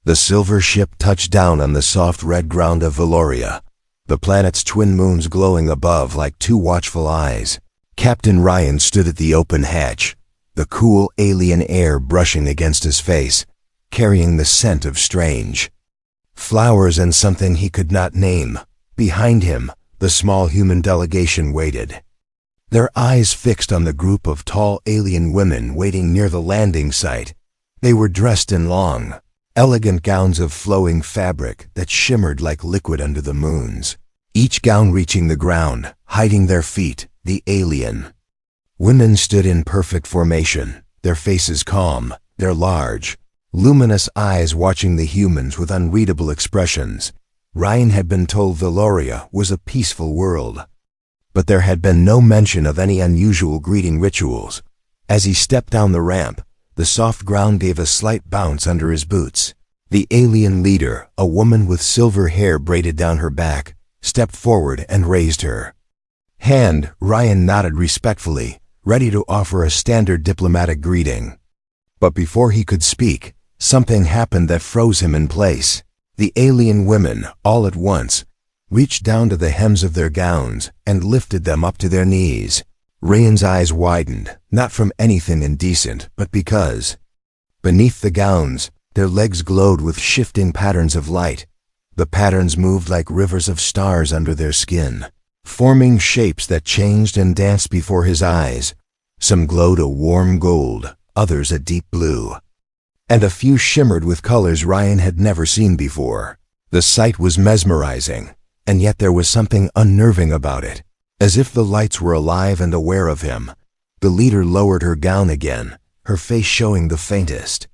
The silver ship touched down on the soft red ground of Valoria, the planet's twin moons glowing above like two watchful eyes. Captain Ryan stood at the open hatch, the cool alien air brushing against his face, carrying the scent of strange flowers and something he could not name. Behind him, the small human delegation waited, their eyes fixed on the group of tall alien women waiting near the landing site. They were dressed in long, elegant gowns of flowing fabric that shimmered like liquid under the moons, each gown reaching the ground, hiding their feet. The alien women stood in perfect formation, their faces calm, their large, luminous eyes watching the humans with unreadable expressions. Ryan had been told Valoria was a peaceful world, but there had been no mention of any unusual greeting rituals. As he stepped down the ramp, the soft ground gave a slight bounce under his boots. The alien leader, a woman with silver hair braided down her back, stepped forward and raised her hand. Ryan nodded respectfully, ready to offer a standard diplomatic greeting. But before he could speak, something happened that froze him in place. The alien women, all at once, reached down to the hems of their gowns and lifted them up to their knees. Ryan's eyes widened, not from anything indecent, but because, beneath the gowns, their legs glowed with shifting patterns of light. The patterns moved like rivers of stars under their skin, forming shapes that changed and danced before his eyes. Some glowed a warm gold, others a deep blue, and a few shimmered with colors Ryan had never seen before. The sight was mesmerizing, and yet there was something unnerving about it. As if the lights were alive and aware of him, the leader lowered her gown again, her face showing the faintest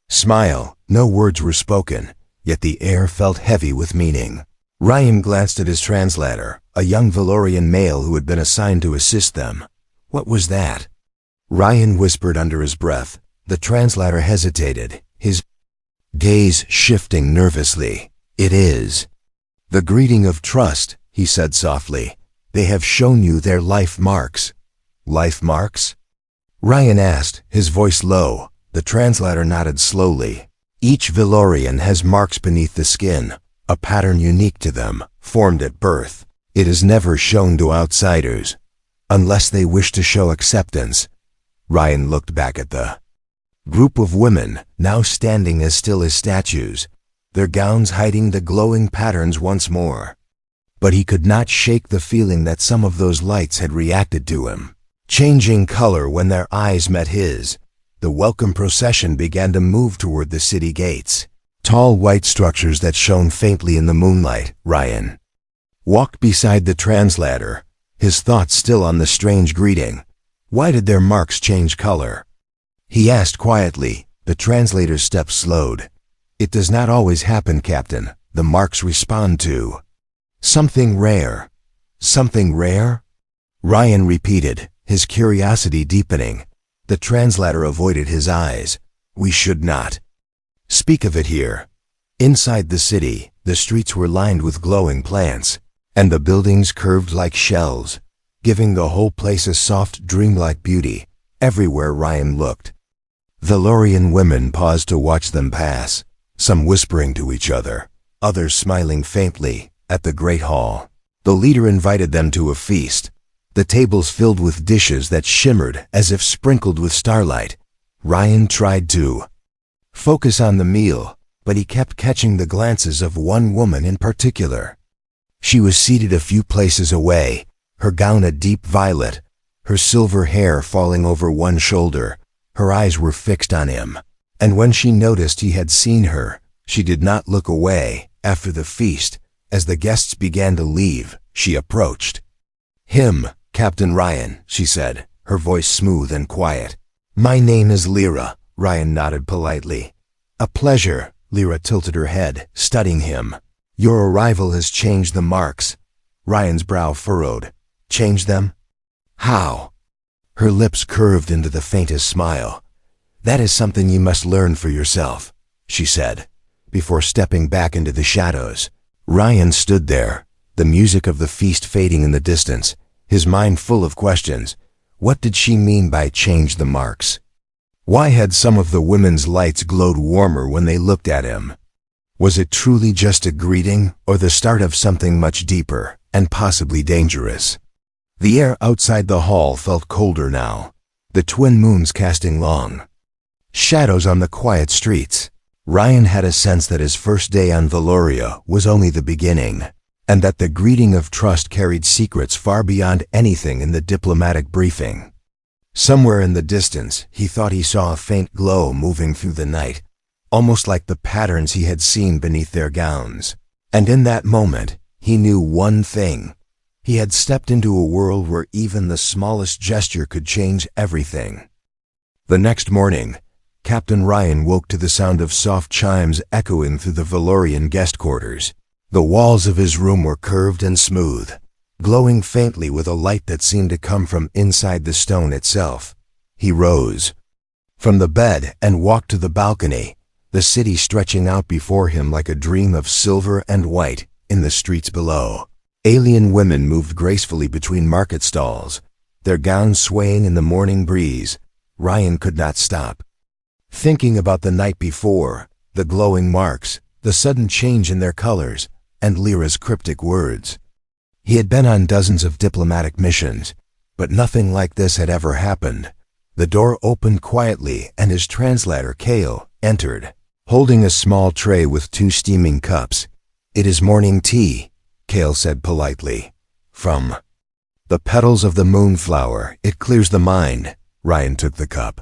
smile. No words were spoken, yet the air felt heavy with meaning. Ryan glanced at his translator, a young Valorian male who had been assigned to assist them. What was that? Ryan whispered under his breath. The translator hesitated, his gaze shifting nervously. It is the greeting of trust, he said softly. They have shown you their life marks. Life marks? Ryan asked, his voice low. The translator nodded slowly. Each Valorian has marks beneath the skin, a pattern unique to them, formed at birth. It is never shown to outsiders, unless they wish to show acceptance. Ryan looked back at the group of women, now standing as still as statues, their gowns hiding the glowing patterns once more. But he could not shake the feeling that some of those lights had reacted to him, changing color when their eyes met his. The welcome procession began to move toward the city gates, tall white structures that shone faintly in the moonlight. Ryan walked beside the translator, his thoughts still on the strange greeting. Why did their marks change color? He asked quietly. The translator's steps slowed. It does not always happen, Captain. The marks respond to something rare. Something rare? Ryan repeated, his curiosity deepening. The translator avoided his eyes. We should not speak of it here. Inside the city, the streets were lined with glowing plants, and the buildings curved like shells, giving the whole place a soft, dreamlike beauty. Everywhere Ryan looked, Valorian women paused to watch them pass, some whispering to each other, others smiling faintly. At the great hall, the leader invited them to a feast, the tables filled with dishes that shimmered as if sprinkled with starlight. Ryan tried to focus on the meal, but he kept catching the glances of one woman in particular. She was seated a few places away, her gown a deep violet, her silver hair falling over one shoulder. Her eyes were fixed on him, and when she noticed he had seen her, she did not look away. After the feast, as the guests began to leave, she approached him. Captain Ryan, she said, her voice smooth and quiet. My name is Lyra. Ryan nodded politely. A pleasure. Lyra tilted her head, studying him. Your arrival has changed the marks. Ryan's brow furrowed. Changed them? How? Her lips curved into the faintest smile. That is something you must learn for yourself, she said, before stepping back into the shadows. Ryan stood there, the music of the feast fading in the distance, his mind full of questions. What did she mean by change the marks? Why had some of the women's lights glowed warmer when they looked at him, Was it truly just a greeting, or the start of something much deeper, and possibly dangerous? The air outside the hall felt colder now, the twin moons casting long shadows on the quiet streets. Ryan had a sense that his first day on Valoria was only the beginning, and that the greeting of trust carried secrets far beyond anything in the diplomatic briefing. Somewhere in the distance, he thought he saw a faint glow moving through the night, almost like the patterns he had seen beneath their gowns. And in that moment, he knew one thing. He had stepped into a world where even the smallest gesture could change everything. The next morning, Captain Ryan woke to the sound of soft chimes echoing through the Valorian guest quarters. The walls of his room were curved and smooth, glowing faintly with a light that seemed to come from inside the stone itself. He rose from the bed and walked to the balcony, the city stretching out before him like a dream of silver and white in the streets below. Alien women moved gracefully between market stalls, their gowns swaying in the morning breeze. Ryan could not stop thinking about the night before, the glowing marks, the sudden change in their colors, and Lyra's cryptic words. He had been on dozens of diplomatic missions, but nothing like this had ever happened. The door opened quietly and his translator, Kale, entered, holding a small tray with 2 steaming cups. "It is morning tea," Kale said politely. "From the petals of the moonflower, it clears the mind." Ryan took the cup.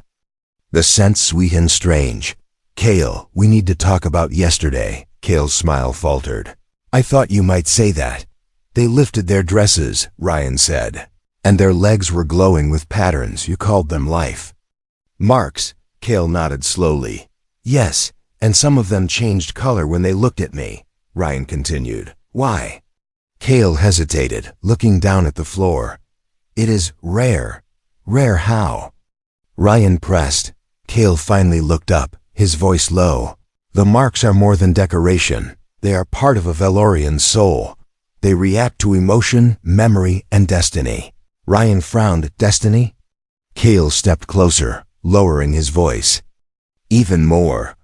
"The scent sweet and strange." "Kale, we need to talk about yesterday." Kale's smile faltered. "I thought you might say that." "They lifted their dresses," Ryan said, "and their legs were glowing with patterns. You called them life marks." Kale nodded slowly. "Yes, and some of them changed color when they looked at me," Ryan continued. "Why?" Kale hesitated, looking down at the floor. "It is rare." "Rare how?" Ryan pressed. Kale finally looked up, his voice low. "The marks are more than decoration. They are part of a Valorian's soul. They react to emotion, memory, and destiny." Ryan frowned. "Destiny?" Kale stepped closer, lowering his voice. "Even more.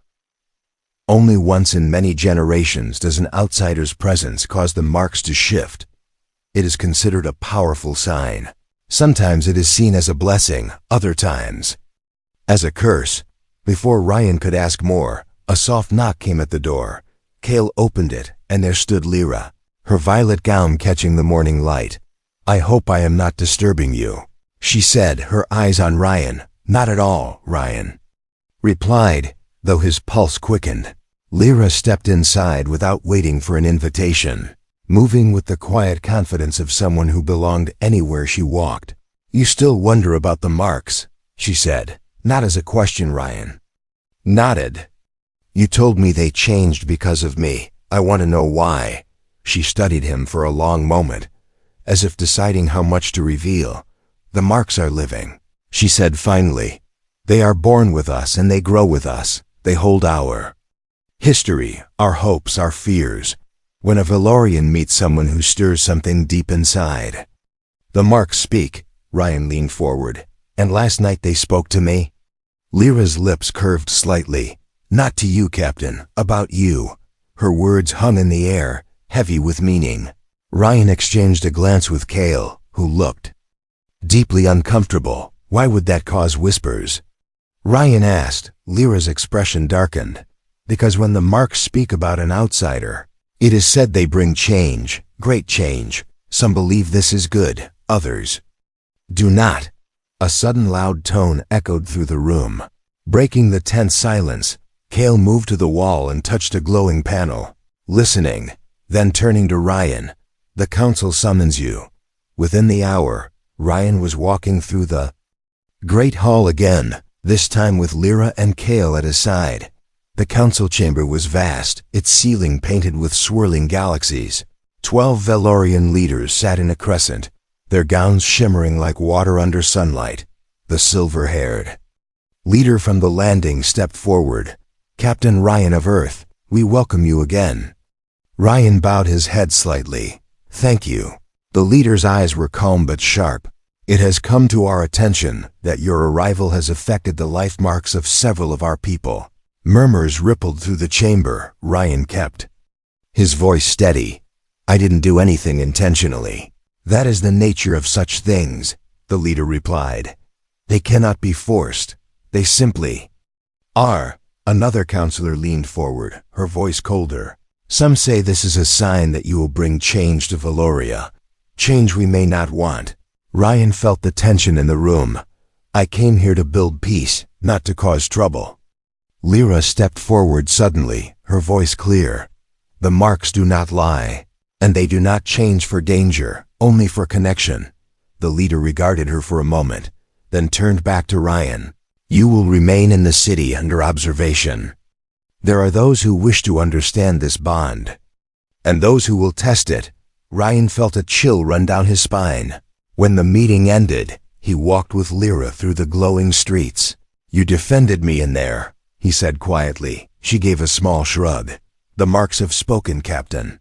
Only once in many generations does an outsider's presence cause the marks to shift. It is considered a powerful sign. Sometimes it is seen as a blessing, other times as a curse." Before Ryan could ask more, a soft knock came at the door. Kale opened it, and there stood Lyra, her violet gown catching the morning light. "I hope I am not disturbing you," she said, her eyes on Ryan. "Not at all," Ryan replied, though his pulse quickened. Lyra stepped inside without waiting for an invitation, moving with the quiet confidence of someone who belonged anywhere she walked. "You still wonder about the marks?" she said, not as a question. Ryan nodded. "You told me they changed because of me. I want to know why." She studied him for a long moment, as if deciding how much to reveal. "The marks are living," she said finally. "They are born with us and they grow with us. They hold our history, our hopes, our fears. When a Valorian meets someone who stirs something deep inside, the marks speak." Ryan leaned forward. "And last night they spoke to me?" Lyra's lips curved slightly. "Not to you, Captain, about you." Her words hung in the air, heavy with meaning. Ryan exchanged a glance with Kale, who looked deeply uncomfortable. "Why would that cause whispers?" Ryan asked. Lyra's expression darkened. "Because when the marks speak about an outsider, it is said they bring change, great change. Some believe this is good, others do not." A sudden loud tone echoed through the room, breaking the tense silence. Kale moved to the wall and touched a glowing panel, listening, then turning to Ryan. "The council summons you." Within the hour, Ryan was walking through the great hall again, this time with Lyra and Kale at his side. The council chamber was vast, its ceiling painted with swirling galaxies. 12 Valorian leaders sat in a crescent, their gowns shimmering like water under sunlight. The silver-haired leader from the landing stepped forward. "Captain Ryan of Earth, we welcome you again." Ryan bowed his head slightly. "Thank you." The leader's eyes were calm but sharp. "It has come to our attention that your arrival has affected the life marks of several of our people. Murmurs rippled through the chamber. Ryan kept his voice steady. I didn't do anything intentionally. That is the nature of such things, the leader replied. They cannot be forced. They simply are. Another counselor leaned forward, her voice colder. Some say this is a sign that you will bring change to Valoria. Change we may not want. Ryan felt the tension in the room. I came here to build peace, not to cause trouble. Lyra stepped forward suddenly, her voice clear. The marks do not lie, and they do not change for danger, only for connection. The leader regarded her for a moment, then turned back to Ryan. You will remain in the city under observation. There are those who wish to understand this bond, and those who will test it. Ryan felt a chill run down his spine. When the meeting ended, he walked with Lyra through the glowing streets. You defended me in there, he said quietly. She gave a small shrug. The marks have spoken, Captain.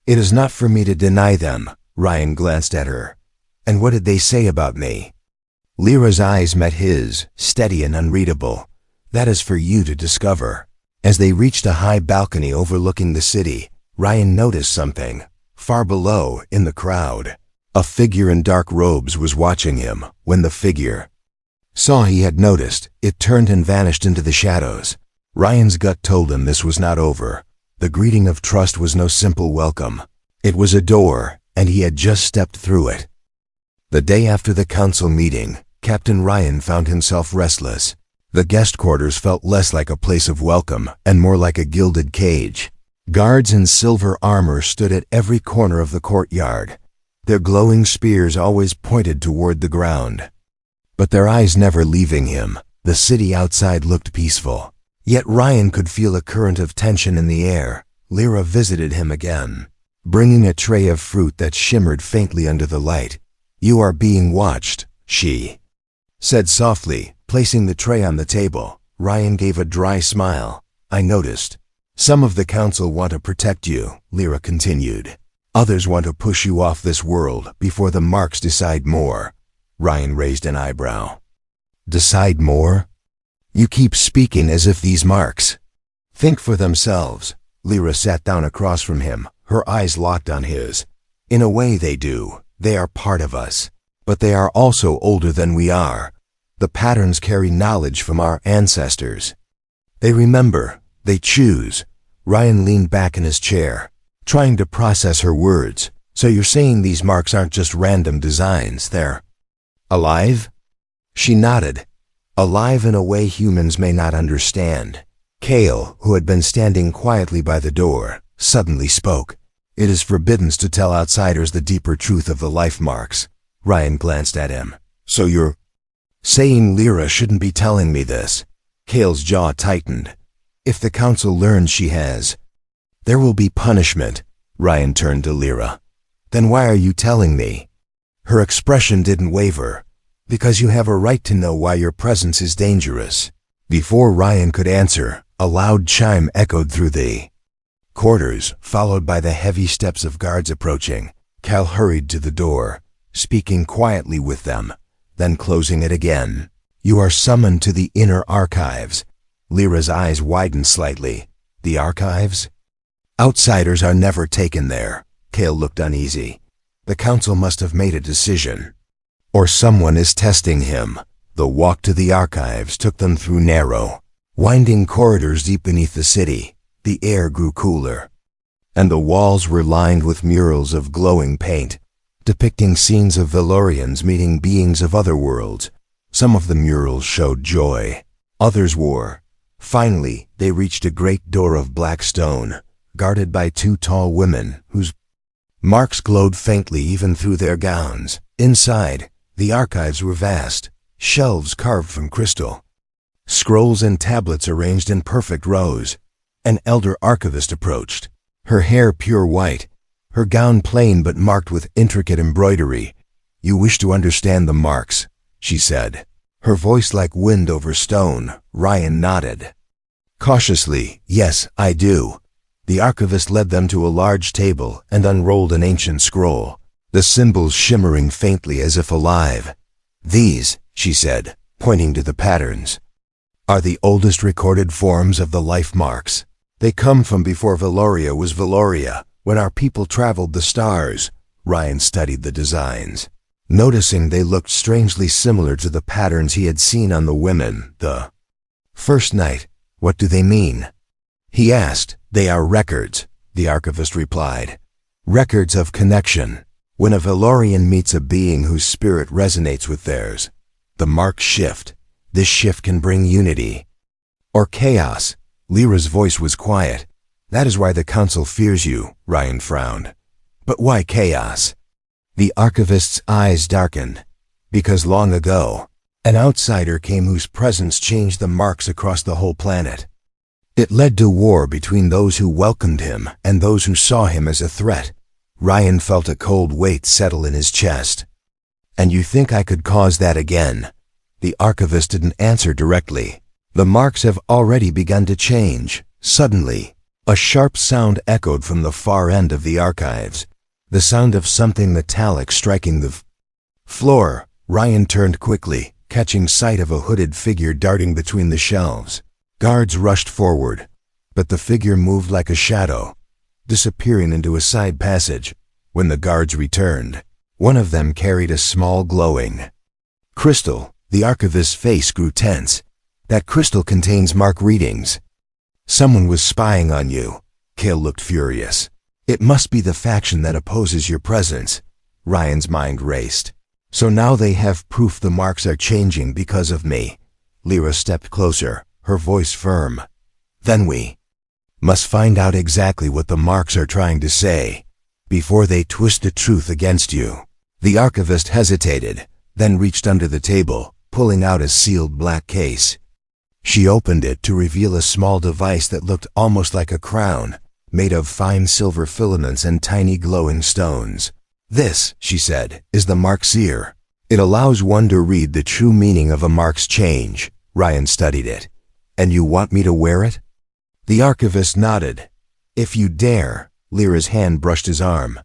It is not for me to deny them. Ryan glanced at her. And what did they say about me? Lyra's eyes met his, steady and unreadable. That is for you to discover. As they reached a high balcony overlooking the city, Ryan noticed something. Far below, in the crowd, a figure in dark robes was watching him. When the figure saw he had noticed, it turned and vanished into the shadows. Ryan's gut told him this was not over. The greeting of trust was no simple welcome. It was a door, and he had just stepped through it. The day after the council meeting, Captain Ryan found himself restless. The guest quarters felt less like a place of welcome and more like a gilded cage. Guards in silver armor stood at every corner of the courtyard. Their glowing spears always pointed toward the ground, but their eyes never leaving him. The city outside looked peaceful. Yet Ryan could feel a current of tension in the air. Lyra visited him again, bringing a tray of fruit that shimmered faintly under the light. You are being watched, she said softly, placing the tray on the table. Ryan gave a dry smile. I noticed. Some of the council want to protect you, Lyra continued. Others want to push you off this world before the marks decide more. Ryan raised an eyebrow. Decide more? You keep speaking as if these marks think for themselves. Lyra sat down across from him, her eyes locked on his. In a way they do. They are part of us. But they are also older than we are. The patterns carry knowledge from our ancestors. They remember. They choose. Ryan leaned back in his chair, trying to process her words. So you're saying these marks aren't just random designs, they're alive? She nodded. Alive in a way humans may not understand. Kale, who had been standing quietly by the door, suddenly spoke. It is forbidden to tell outsiders the deeper truth of the life marks. Ryan glanced at him. So you're saying Lyra shouldn't be telling me this? Kale's jaw tightened. If the council learns she has, there will be punishment. Ryan turned to Lyra. Then why are you telling me? Her expression didn't waver. Because you have a right to know why your presence is dangerous. Before Ryan could answer, a loud chime echoed through the quarters, followed by the heavy steps of guards approaching. Cal hurried to the door, speaking quietly with them, then closing it again. You are summoned to the inner archives. Lyra's eyes widened slightly. The archives? Outsiders are never taken there. Kale looked uneasy. The council must have made a decision. Or someone is testing him. The walk to the archives took them through narrow, winding corridors deep beneath the city. The air grew cooler, and the walls were lined with murals of glowing paint, depicting scenes of Valorians meeting beings of other worlds. Some of the murals showed joy, others war. Finally, they reached a great door of black stone, guarded by two tall women whose marks glowed faintly even through their gowns. Inside, the archives were vast, shelves carved from crystal, scrolls and tablets arranged in perfect rows. An elder archivist approached, her hair pure white, her gown plain but marked with intricate embroidery. You wish to understand the marks, she said, her voice like wind over stone. Ryan nodded. Cautiously, yes, I do. The archivist led them to a large table and unrolled an ancient scroll, the symbols shimmering faintly as if alive. These, she said, pointing to the patterns, are the oldest recorded forms of the life marks. They come from before Valoria was Valoria, when our people traveled the stars. Ryan studied the designs, noticing they looked strangely similar to the patterns he had seen on the women the first night. What do they mean? He asked. They are records, the archivist replied. Records of connection. When a Valorian meets a being whose spirit resonates with theirs, the marks shift. This shift can bring unity or chaos. Lyra's voice was quiet. That is why the council fears you, Ryan frowned. But why chaos? The archivist's eyes darkened. Because long ago, an outsider came whose presence changed the marks across the whole planet. It led to war between those who welcomed him and those who saw him as a threat. Ryan felt a cold weight settle in his chest. And you think I could cause that again? The archivist didn't answer directly. The marks have already begun to change. Suddenly, a sharp sound echoed from the far end of the archives. The sound of something metallic striking the floor. Ryan turned quickly, catching sight of a hooded figure darting between the shelves. Guards rushed forward, but the figure moved like a shadow, disappearing into a side passage. When the guards returned, one of them carried a small glowing crystal. The archivist's face grew tense. That crystal contains mark readings. Someone was spying on you. Cale looked furious. It must be the faction that opposes your presence. Ryan's mind raced. So now they have proof the marks are changing because of me. Lyra stepped closer, her voice firm. Then we must find out exactly what the marks are trying to say, before they twist the truth against you. The archivist hesitated, then reached under the table, pulling out a sealed black case. She opened it to reveal a small device that looked almost like a crown, made of fine silver filaments and tiny glowing stones. This, she said, is the mark seer. It allows one to read the true meaning of a mark's change. Ryan studied it. And you want me to wear it? The archivist nodded. If you dare. Lyra's hand brushed his arm.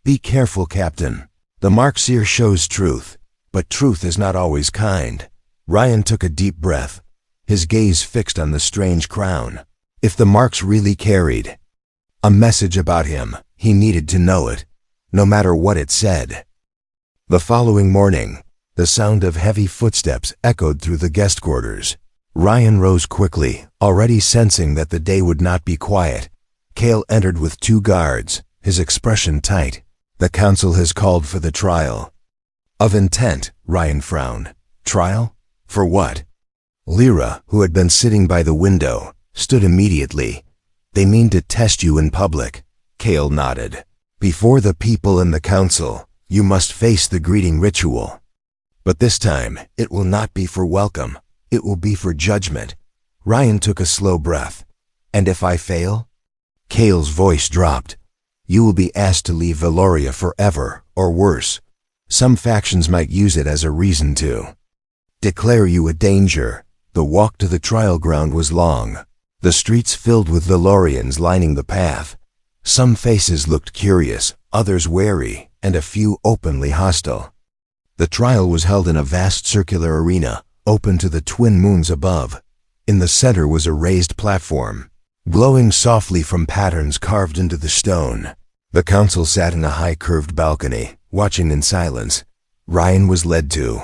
Be careful, Captain. The mark seer shows truth, but truth is not always kind. Ryan took a deep breath, his gaze fixed on the strange crown. If the marks really carried a message about him, he needed to know it, no matter what it said. The following morning, the sound of heavy footsteps echoed through the guest quarters. Ryan rose quickly, already sensing that the day would not be quiet. Cale entered with 2 guards, his expression tight. The council has called for the trial of intent. Ryan frowned. Trial? For what? Lyra, who had been sitting by the window, stood immediately. They mean to test you in public. Cale nodded. Before the people and the council, you must face the greeting ritual. But this time, it will not be for welcome. It will be for judgment. Ryan took a slow breath. And if I fail? Cale's voice dropped. You will be asked to leave Valoria forever, or worse. Some factions might use it as a reason to declare you a danger. The walk to the trial ground was long. The streets filled with Valorians lining the path. Some faces looked curious, others wary, and a few openly hostile. The trial was held in a vast circular arena, open to the twin moons above. In the center was a raised platform, glowing softly from patterns carved into the stone. The council sat in a high curved balcony, watching in silence. Ryan was led to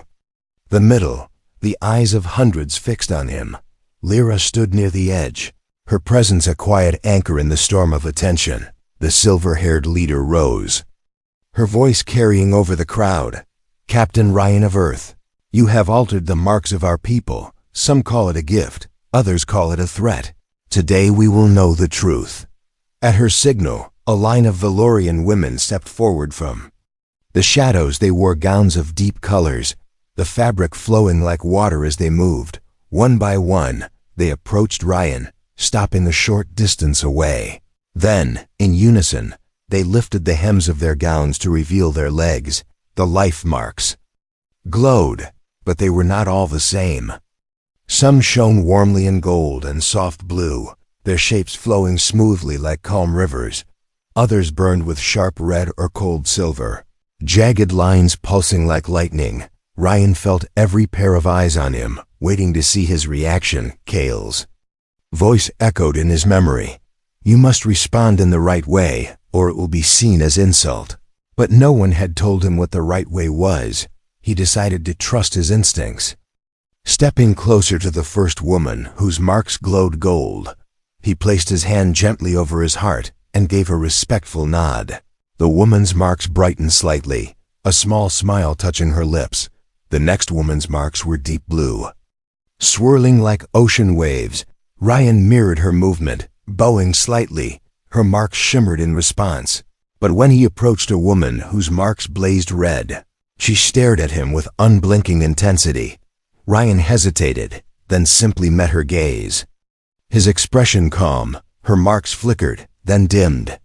the middle, the eyes of hundreds fixed on him. Lyra stood near the edge, her presence a quiet anchor in the storm of attention. The silver-haired leader rose, her voice carrying over the crowd. Captain Ryan of Earth, you have altered the marks of our people. Some call it a gift, others call it a threat. Today we will know the truth. At her signal, a line of Valorian women stepped forward from the shadows. They wore gowns of deep colors, the fabric flowing like water as they moved. One by one, they approached Ryan, stopping a short distance away. Then, in unison, they lifted the hems of their gowns to reveal their legs. The life marks glowed, but they were not all the same. Some shone warmly in gold and soft blue, their shapes flowing smoothly like calm rivers. Others burned with sharp red or cold silver, jagged lines pulsing like lightning. Ryan felt every pair of eyes on him, waiting to see his reaction. Cale's voice echoed in his memory. You must respond in the right way, or it will be seen as insult. But no one had told him what the right way was. He decided to trust his instincts. Stepping closer to the first woman, whose marks glowed gold, he placed his hand gently over his heart and gave a respectful nod. The woman's marks brightened slightly, a small smile touching her lips. The next woman's marks were deep blue. Swirling like ocean waves, Ryan mirrored her movement, bowing slightly. Her marks shimmered in response. But when he approached a woman whose marks blazed red, she stared at him with unblinking intensity. Ryan hesitated, then simply met her gaze. His expression calm, her marks flickered, then dimmed.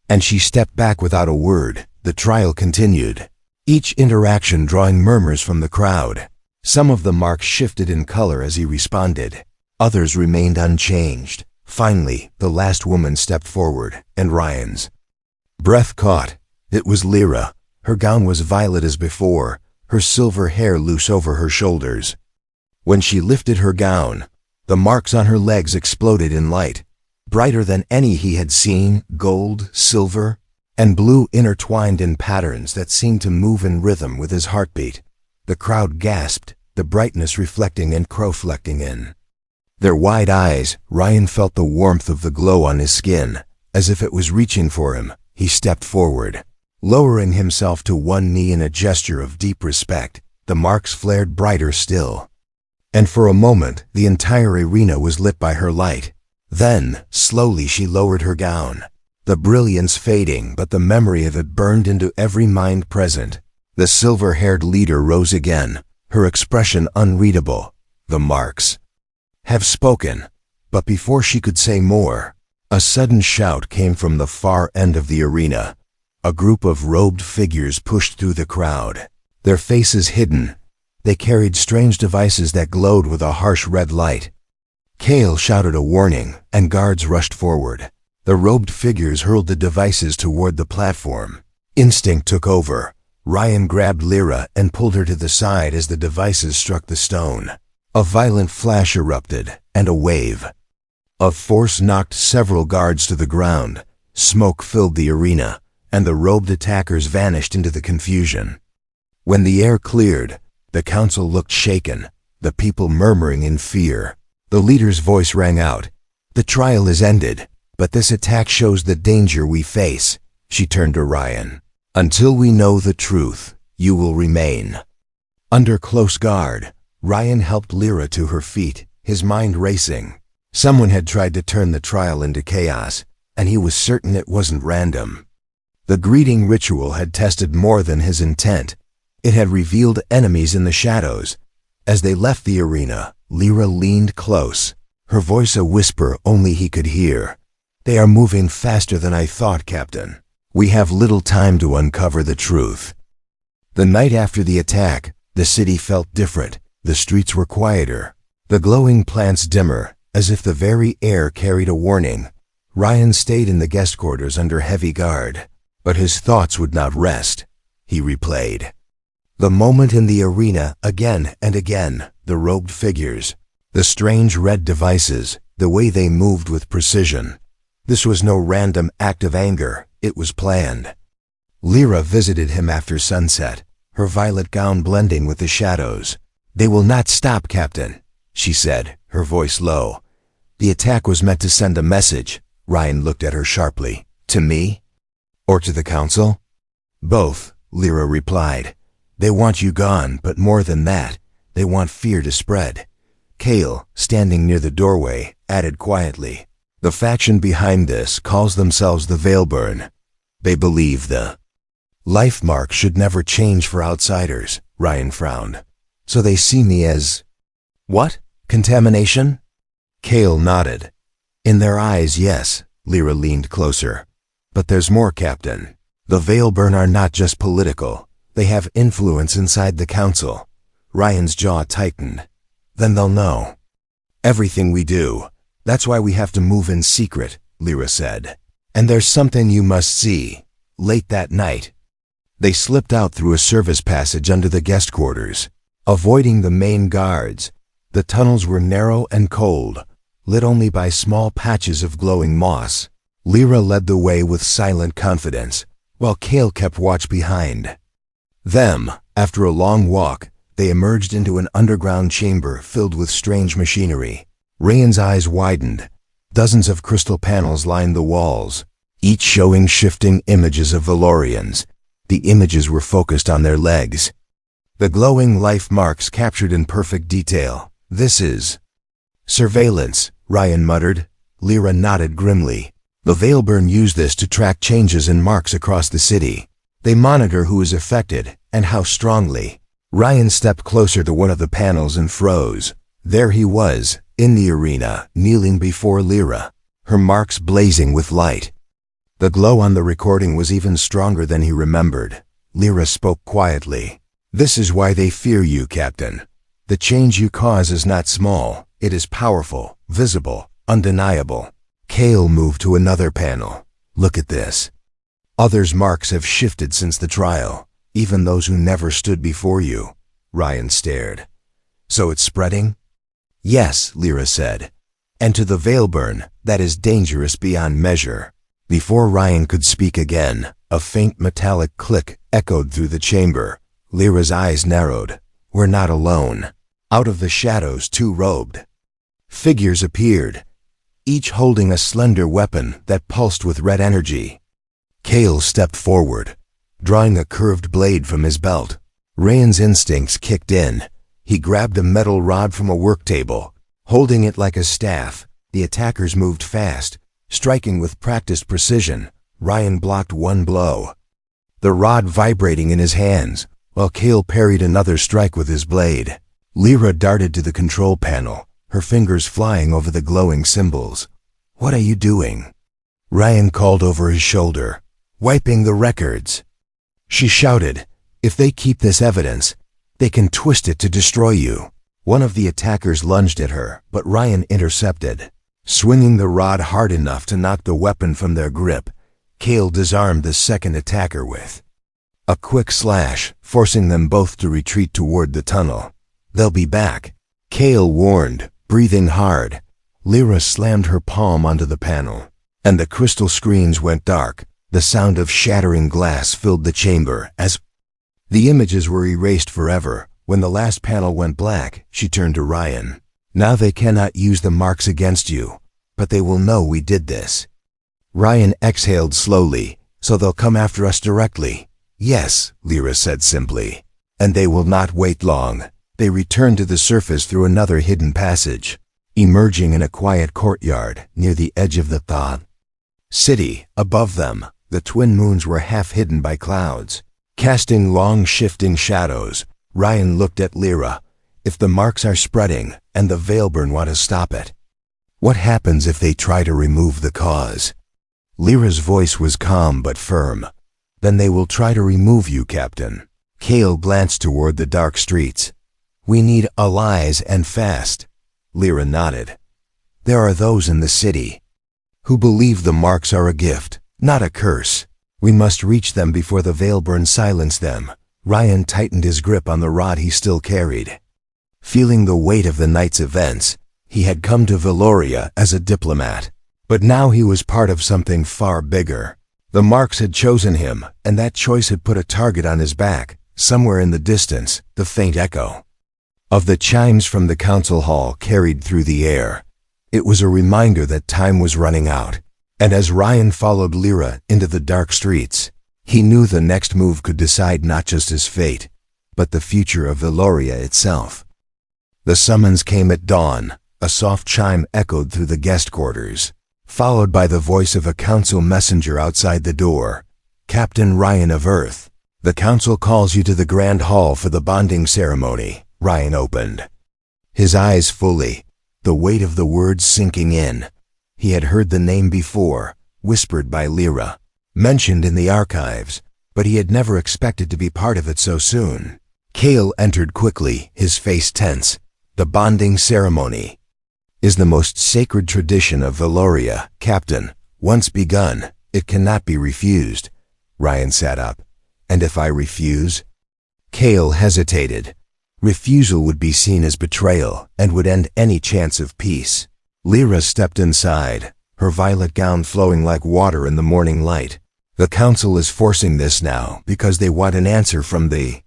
And she stepped back without a word. The trial continued, each interaction drawing murmurs from the crowd. Some of the marks shifted in color as he responded. Others remained unchanged. Finally, the last woman stepped forward, and Ryan's breath caught. It was Lyra. Her gown was violet as before, her silver hair loose over her shoulders. When she lifted her gown, the marks on her legs exploded in light, brighter than any he had seen, gold, silver, and blue intertwined in patterns that seemed to move in rhythm with his heartbeat. The crowd gasped, the brightness reflecting and crowflecting in their wide eyes. Ryan felt the warmth of the glow on his skin, as if it was reaching for him. He stepped forward, lowering himself to one knee in a gesture of deep respect. The marks flared brighter still, and for a moment the entire arena was lit by her light. Then, slowly she lowered her gown, the brilliance fading, but the memory of it burned into every mind present. The silver-haired leader rose again, her expression unreadable. The marks have spoken. But before she could say more, a sudden shout came from the far end of the arena. A group of robed figures pushed through the crowd, their faces hidden. They carried strange devices that glowed with a harsh red light. Cale shouted a warning, and guards rushed forward. The robed figures hurled the devices toward the platform. Instinct took over. Ryan grabbed Lyra and pulled her to the side as the devices struck the stone. A violent flash erupted, and a wave of force knocked several guards to the ground. Smoke filled the arena, and the robed attackers vanished into the confusion. When the air cleared, the council looked shaken, the people murmuring in fear. The leader's voice rang out, "The trial is ended, but this attack shows the danger we face." She turned to Ryan. "Until we know the truth, you will remain." Under close guard, Ryan helped Lyra to her feet, his mind racing. Someone had tried to turn the trial into chaos, and he was certain it wasn't random. The greeting ritual had tested more than his intent. It had revealed enemies in the shadows. As they left the arena, Lyra leaned close, her voice a whisper only he could hear. "They are moving faster than I thought, Captain. We have little time to uncover the truth." The night after the attack, the city felt different. The streets were quieter, the glowing plants dimmer, as if the very air carried a warning. Ryan stayed in the guest quarters under heavy guard, but his thoughts would not rest. He replayed the moment in the arena again and again, the robed figures, the strange red devices, the way they moved with precision. This was no random act of anger, it was planned. Lyra visited him after sunset, her violet gown blending with the shadows. "They will not stop, Captain," she said, her voice low. "The attack was meant to send a message." Ryan looked at her sharply. "To me? Or to the council?" "Both," Lyra replied. "They want you gone, but more than that, they want fear to spread." Cale, standing near the doorway, added quietly, "The faction behind this calls themselves the Veilburn. They believe the life mark should never change for outsiders." Ryan frowned. "So they see me as what? Contamination?" Cale nodded. "In their eyes, yes." Lyra leaned closer. "But there's more, Captain. The Veilburn are not just political. They have influence inside the council." Ryan's jaw tightened. "Then they'll know everything we do. That's why we have to move in secret," Lyra said. "And there's something you must see." Late that night, They slipped out through a service passage under the guest quarters, avoiding the main guards. The tunnels were narrow and cold, lit only by small patches of glowing moss. Lyra led the way with silent confidence, while Kale kept watch behind them. After a long walk, they emerged into an underground chamber filled with strange machinery. Ryan's eyes widened. Dozens of crystal panels lined the walls, each showing shifting images of Valorians. The images were focused on their legs, the glowing life marks captured in perfect detail. "This is surveillance," Ryan muttered. Lyra nodded grimly. "The Veilburn use this to track changes in marks across the city. They monitor who is affected and how strongly." Ryan stepped closer to one of the panels and froze. There he was, in the arena, kneeling before Lyra, her marks blazing with light. The glow on the recording was even stronger than he remembered. Lyra spoke quietly. "This is why they fear you, Captain. The change you cause is not small. It is powerful, visible, undeniable." Kale moved to another panel. "Look at this. Others' marks have shifted since the trial, even those who never stood before you." Ryan stared. "So it's spreading?" "Yes," Lyra said. "And to the Veilburn, that is dangerous beyond measure." Before Ryan could speak again, a faint metallic click echoed through the chamber. Lyra's eyes narrowed. "We're not alone." Out of the shadows, two robed figures appeared, each holding a slender weapon that pulsed with red energy. Kale stepped forward, drawing a curved blade from his belt. Ryan's instincts kicked in. He grabbed a metal rod from a work table, holding it like a staff. The attackers moved fast, striking with practiced precision. Ryan blocked one blow, the rod vibrating in his hands, while Kale parried another strike with his blade. Lyra darted to the control panel, her fingers flying over the glowing symbols. "What are you doing?" Ryan called over his shoulder. "Wiping the records." She shouted, "If they keep this evidence, they can twist it to destroy you." One of the attackers lunged at her, but Ryan intercepted. Swinging the rod hard enough to knock the weapon from their grip, Kale disarmed the second attacker with a quick slash, forcing them both to retreat toward the tunnel. "They'll be back," Kale warned, breathing hard. Lyra slammed her palm onto the panel, and the crystal screens went dark. The sound of shattering glass filled the chamber as the images were erased forever. When the last panel went black, she turned to Ryan. "Now they cannot use the marks against you, but they will know we did this." Ryan exhaled slowly. "So they'll come after us directly?" "Yes," Lyra said simply. "And they will not wait long." They returned to the surface through another hidden passage, emerging in a quiet courtyard near the edge of the Tha city. Above them, the twin moons were half hidden by clouds, casting long shifting shadows. Ryan looked at Lyra. "If the marks are spreading, and the Veilburn want to stop it, what happens if they try to remove the cause?" Lyra's voice was calm but firm. "Then they will try to remove you, Captain." Kale glanced toward the dark streets. "We need allies and fast." Lyra nodded. "There are those in the city who believe the marks are a gift, not a curse. We must reach them before the Veilburn silence them." Ryan tightened his grip on the rod he still carried. Feeling the weight of the night's events, he had come to Valoria as a diplomat. But now he was part of something far bigger. The marks had chosen him, and that choice had put a target on his back. Somewhere in the distance, the faint echo of the chimes from the council hall carried through the air. It was a reminder that time was running out. And as Ryan followed Lyra into the dark streets, he knew the next move could decide not just his fate, but the future of Valoria itself. The summons came at dawn. A soft chime echoed through the guest quarters, followed by the voice of a council messenger outside the door. "Captain Ryan of Earth, the council calls you to the grand hall for the bonding ceremony." Ryan opened, his eyes fully, the weight of the words sinking in. He had heard the name before, whispered by Lyra, mentioned in the archives, but he had never expected to be part of it so soon. Kale entered quickly, his face tense. "The bonding ceremony is the most sacred tradition of Valoria, Captain. Once begun, it cannot be refused." Ryan sat up. And if I refuse? Kale hesitated. Refusal would be seen as betrayal and would end any chance of peace. Lyra stepped inside, her violet gown flowing like water in the morning light. The council is forcing this now because they want an answer from the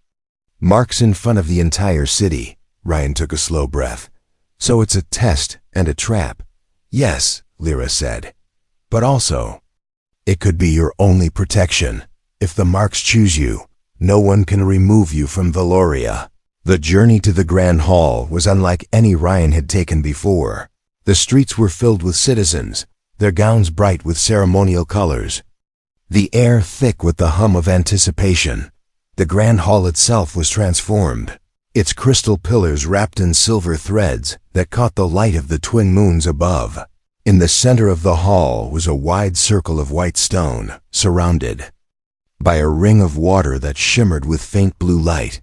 marks in front of the entire city. Ryan took a slow breath. So it's a test and a trap. Yes, Lyra said. But also, it could be your only protection. If the marks choose you, no one can remove you from Valoria. The journey to the Grand Hall was unlike any Ryan had taken before. The streets were filled with citizens, their gowns bright with ceremonial colors. The air thick with the hum of anticipation. The Grand Hall itself was transformed, its crystal pillars wrapped in silver threads that caught the light of the twin moons above. In the center of the hall was a wide circle of white stone, surrounded by a ring of water that shimmered with faint blue light.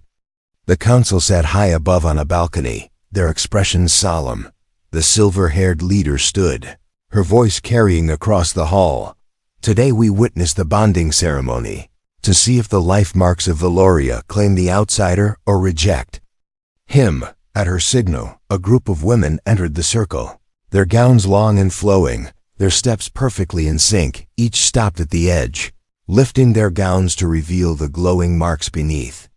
The council sat high above on a balcony, their expressions solemn. The silver-haired leader stood, her voice carrying across the hall. Today we witness the bonding ceremony, to see if the life marks of Valoria claim the outsider or reject him. At her signal, a group of women entered the circle, their gowns long and flowing, their steps perfectly in sync. Each stopped at the edge, lifting their gowns to reveal the glowing marks beneath.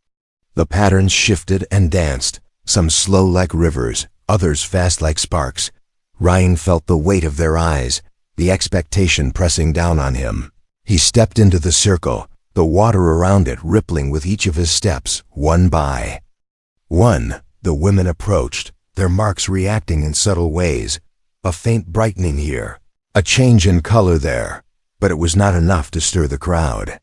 The patterns shifted and danced, some slow like rivers, others fast like sparks. Ryan felt the weight of their eyes, the expectation pressing down on him. He stepped into the circle, the water around it rippling with each of his steps, one by one. The women approached, their marks reacting in subtle ways. A faint brightening here, a change in color there, but it was not enough to stir the crowd.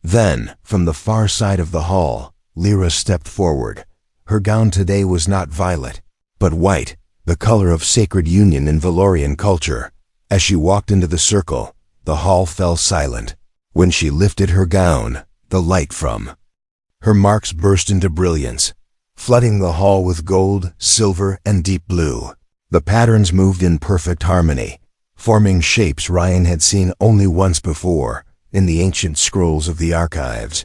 Then, from the far side of the hall, Lyra stepped forward. Her gown today was not violet, but white, the color of sacred union in Valorian culture. As she walked into the circle, the hall fell silent. When she lifted her gown, the light from her marks burst into brilliance, flooding the hall with gold, silver, and deep blue. The patterns moved in perfect harmony, forming shapes Ryan had seen only once before, in the ancient scrolls of the archives.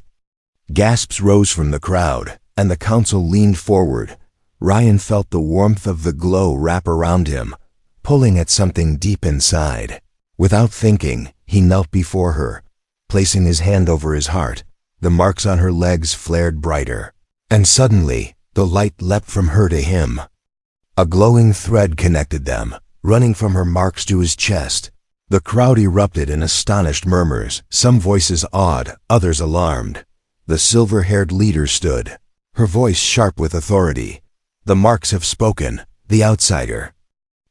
Gasps rose from the crowd, and the council leaned forward. Ryan felt the warmth of the glow wrap around him, pulling at something deep inside. Without thinking, he knelt before her, placing his hand over his heart. The marks on her legs flared brighter, and suddenly, the light leapt from her to him. A glowing thread connected them, running from her marks to his chest. The crowd erupted in astonished murmurs, some voices awed, others alarmed. The silver-haired leader stood, her voice sharp with authority. The marks have spoken. The outsider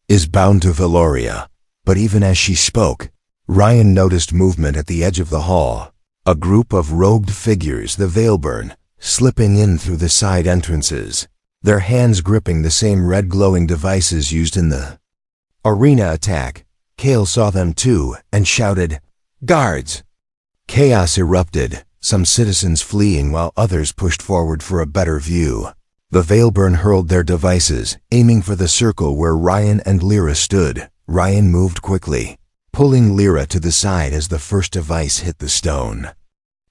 is bound to Valoria. But even as she spoke, Ryan noticed movement at the edge of the hall. A group of robed figures, the Veilburn, slipping in through the side entrances, their hands gripping the same red glowing devices used in the arena attack. Kale saw them too and shouted, "Guards!" Chaos erupted, some citizens fleeing while others pushed forward for a better view. The Veilburn hurled their devices, aiming for the circle where Ryan and Lyra stood. Ryan moved quickly, pulling Lyra to the side as the first device hit the stone,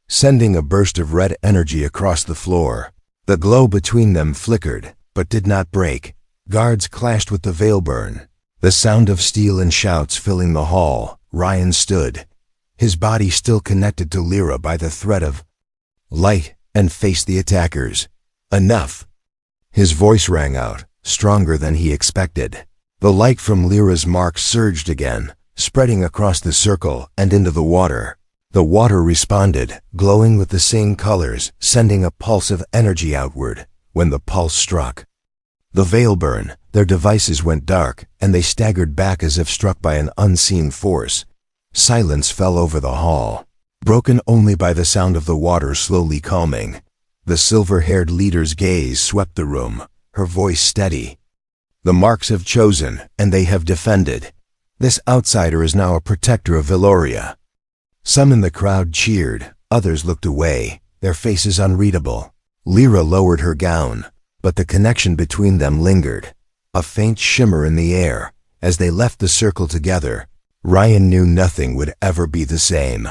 sending a burst of red energy across the floor. The glow between them flickered, but did not break. Guards clashed with the Veilburn, the sound of steel and shouts filling the hall. Ryan stood, his body still connected to Lyra by the thread of light, and faced the attackers. Enough! His voice rang out, stronger than he expected. The light from Lyra's mark surged again, spreading across the circle and into the water. The water responded, glowing with the same colors, sending a pulse of energy outward. When the pulse struck the Veilburn, their devices went dark, and they staggered back as if struck by an unseen force. Silence fell over the hall, broken only by the sound of the water slowly calming. The silver-haired leader's gaze swept the room, her voice steady. The marks have chosen, and they have defended. This outsider is now a protector of Valoria. Some in the crowd cheered, others looked away, their faces unreadable. Lyra lowered her gown, but the connection between them lingered, a faint shimmer in the air. As they left the circle together, Ryan knew nothing would ever be the same.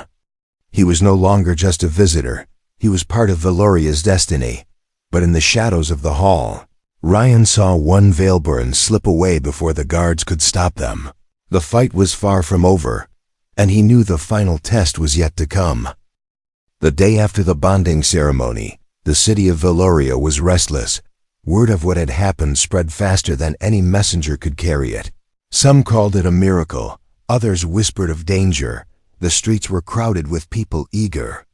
He was no longer just a visitor. He was part of Valoria's destiny. But in the shadows of the hall, Ryan saw one Veilburn slip away before the guards could stop them. The fight was far from over, and he knew the final test was yet to come. The day after the bonding ceremony, the city of Valoria was restless. Word of what had happened spread faster than any messenger could carry it. Some called it a miracle, others whispered of danger. The streets were crowded with people eager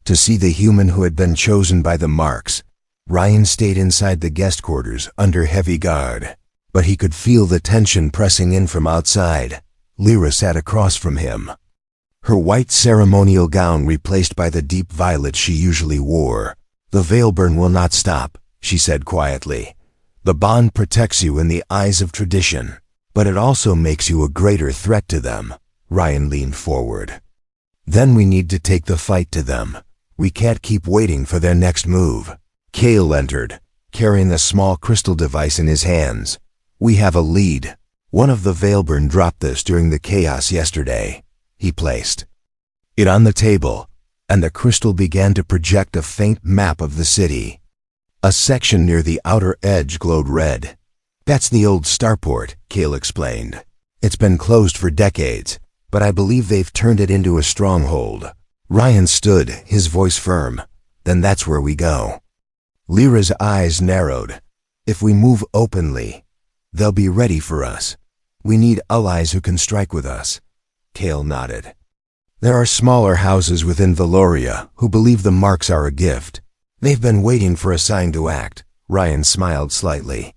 to see the human who had been chosen by the marks. Ryan stayed inside the guest quarters under heavy guard, but he could feel the tension pressing in from outside. Lyra sat across from him, her white ceremonial gown replaced by the deep violet she usually wore. "The Veilburn will not stop," she said quietly. "The bond protects you in the eyes of tradition, but it also makes you a greater threat to them." Ryan leaned forward. "Then we need to take the fight to them. We can't keep waiting for their next move." Kale entered, carrying a small crystal device in his hands. "We have a lead. One of the Veilburn dropped this during the chaos yesterday." He placed it on the table, and the crystal began to project a faint map of the city. A section near the outer edge glowed red. "That's the old starport," Kale explained. "It's been closed for decades, but I believe they've turned it into a stronghold." Ryan stood, his voice firm. "Then that's where we go." Lyra's eyes narrowed. "If we move openly, they'll be ready for us. We need allies who can strike with us." Kale nodded. "There are smaller houses within Valoria who believe the marks are a gift. They've been waiting for a sign to act." Ryan smiled slightly.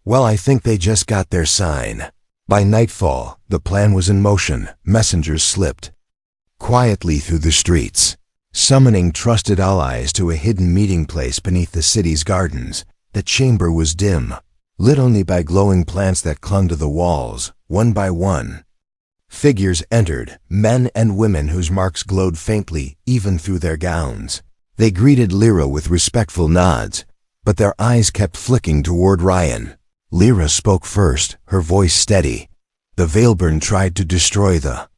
"Well, I think they just got their sign." By nightfall, the plan was in motion. Messengers slipped quietly through the streets, summoning trusted allies to a hidden meeting place beneath the city's gardens. The chamber was dim, lit only by glowing plants that clung to the walls. One by one, figures entered, men and women whose marks glowed faintly even through their gowns. They greeted Lyra with respectful nods, but their eyes kept flicking toward Ryan. Lyra spoke first, her voice steady. "The Veilburn tried to destroy the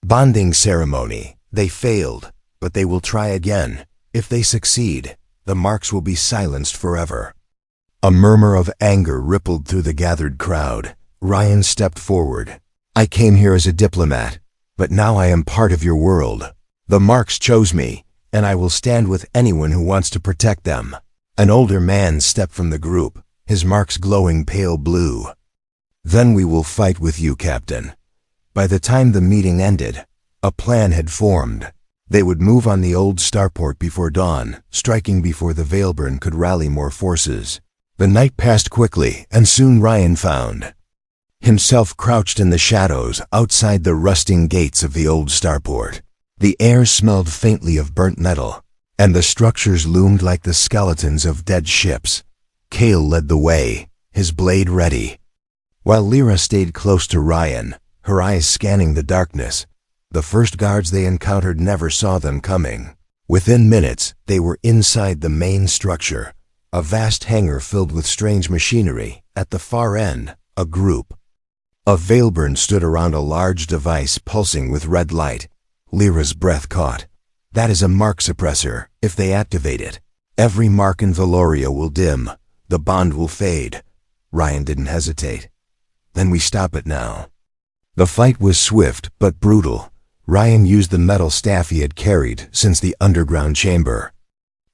bonding ceremony. They failed, but they will try again. If they succeed, the marks will be silenced forever." A murmur of anger rippled through the gathered crowd. Ryan stepped forward. "I came here as a diplomat, but now I am part of your world. The marks chose me, and I will stand with anyone who wants to protect them." An older man stepped from the group, his marks glowing pale blue. "Then we will fight with you, Captain." By the time the meeting ended, a plan had formed. They would move on the old starport before dawn, striking before the Veilburn could rally more forces. The night passed quickly, and soon Ryan found himself crouched in the shadows outside the rusting gates of the old starport. The air smelled faintly of burnt metal, and the structures loomed like the skeletons of dead ships. Kale led the way, his blade ready, while Lyra stayed close to Ryan, her eyes scanning the darkness. The first guards they encountered never saw them coming. Within minutes, they were inside the main structure, a vast hangar filled with strange machinery. At the far end, a group of Veilburn stood around a large device pulsing with red light. Lyra's breath caught. "That is a mark suppressor. If they activate it, every mark in Valoria will dim. The bond will fade." Ryan didn't hesitate. "Then we stop it now." The fight was swift but brutal. Ryan used the metal staff he had carried since the underground chamber,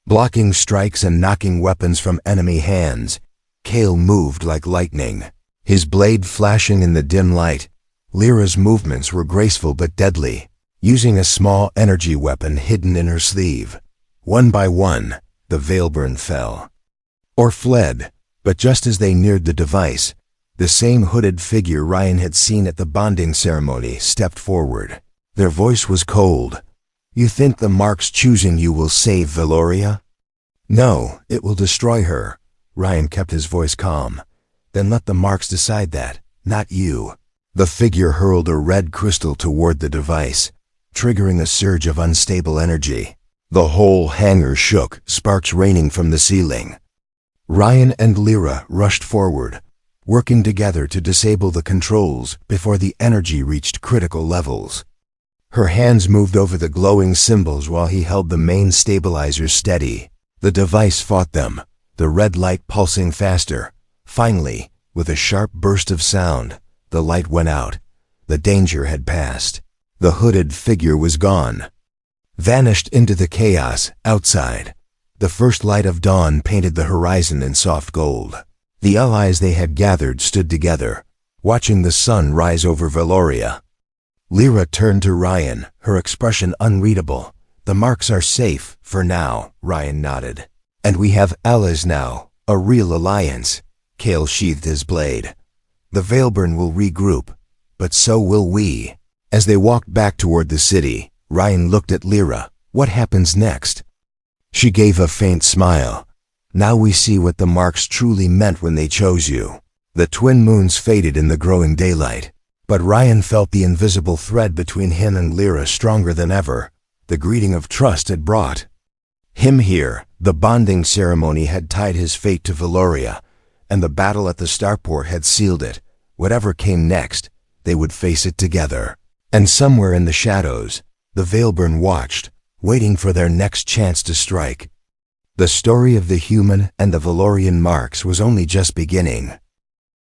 blocking strikes and knocking weapons from enemy hands. Kale moved like lightning, his blade flashing in the dim light. Lyra's movements were graceful but deadly, using a small energy weapon hidden in her sleeve. One by one, the Veilburn fell or fled, but just as they neared the device, the same hooded figure Ryan had seen at the bonding ceremony stepped forward. Their voice was cold. "You think the marks choosing you will save Valoria?" "No, it will destroy her." Ryan kept his voice calm. "Then let the marks decide that, not you." The figure hurled a red crystal toward the device, triggering a surge of unstable energy. The whole hangar shook, sparks raining from the ceiling. Ryan and Lyra rushed forward, working together to disable the controls before the energy reached critical levels. Her hands moved over the glowing symbols while he held the main stabilizers steady. The device fought them, the red light pulsing faster. Finally, with a sharp burst of sound, the light went out. The danger had passed. The hooded figure was gone, vanished into the chaos outside. The first light of dawn painted the horizon in soft gold. The allies they had gathered stood together, watching the sun rise over Valoria. Lyra turned to Ryan, her expression unreadable. "The marks are safe, for now," Ryan nodded. "And we have allies now, a real alliance." Cale sheathed his blade. "The Veilburn will regroup, but so will we." As they walked back toward the city, Ryan looked at Lyra. "What happens next?" She gave a faint smile. "Now we see what the marks truly meant when they chose you." The twin moons faded in the growing daylight, but Ryan felt the invisible thread between him and Lyra stronger than ever. The greeting of trust had brought him here. The bonding ceremony had tied his fate to Valoria, and the battle at the starport had sealed it. Whatever came next, they would face it together. And somewhere in the shadows, the Veilburn watched, waiting for their next chance to strike. The story of the human and the Valorian marks was only just beginning.